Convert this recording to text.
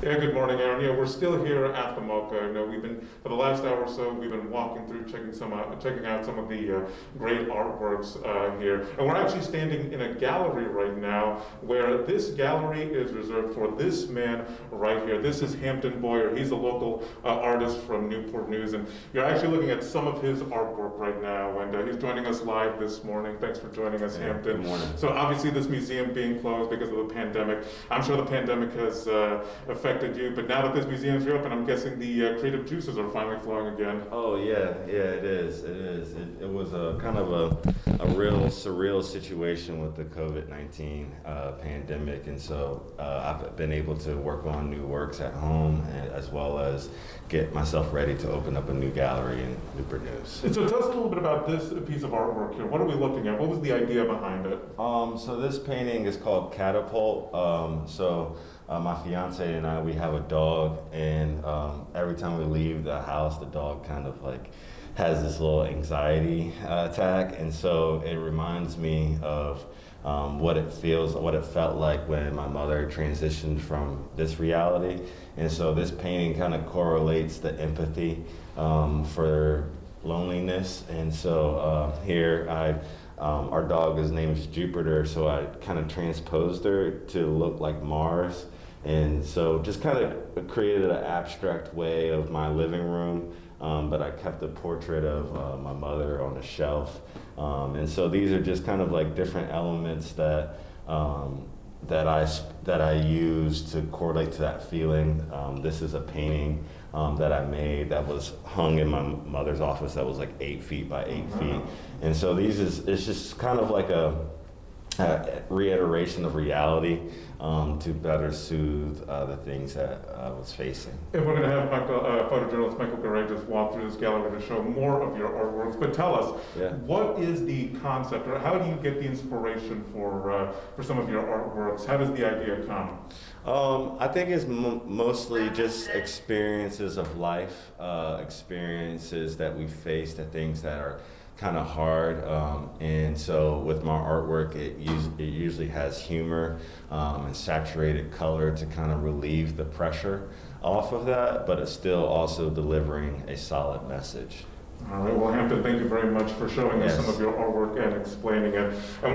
Yeah, good morning, Aaron. Yeah, we're still here at the MoCA. You know, we've been for the last hour or so. We've been walking through, checking out some of the great artworks here, and we're actually standing in a gallery right now, where this gallery is reserved for this man right here. This is Hampton Boyer. He's a local artist from Newport News, and you're actually looking at some of his artwork right now. And he's joining us live this morning. Thanks for joining us, Hampton. Good morning. So obviously, this museum being closed because of the pandemic. I'm sure the pandemic has affected you, but now that this museum's reopened, I'm guessing the creative juices are finally flowing again. Oh yeah, it is. It was a kind of a real surreal situation with the COVID-19 pandemic, and so I've been able to work on new works at home, as well as get myself ready to open up a new gallery in Newport News. And so tell us a little bit about this piece of artwork here. What are we looking at? What was the idea behind it? So this painting is called Catapult. My fiance and I, we have a dog, and every time we leave the house, the dog kind of like has this little anxiety attack, and so it reminds me of what it felt like when my mother transitioned from this reality. And so this painting kind of correlates the empathy for loneliness. And so here our dog, his name is Jupiter, so I kind of transposed her to look like Mars. And so just kind of created an abstract way of my living room, but I kept a portrait of my mother on a shelf. And so these are just kind of like different elements that I use to correlate to that feeling. This is a painting that I made that was hung in my mother's office that was like 8 feet by 8 feet. And so it's just kind of like a reiteration of reality to better soothe the things that I was facing. And we're going to have photojournalist Michael Garay just walk through this gallery to show more of your artworks. But tell us, what is the concept, or how do you get the inspiration for some of your artworks? How does the idea come? I think it's mostly just experiences of life, experiences that we face, the things that are kind of hard, and so with my artwork, it usually has humor and saturated color to kind of relieve the pressure off of that, but it's still also delivering a solid message. All right, well, Hampton, thank you very much for showing us some of your artwork and explaining it. And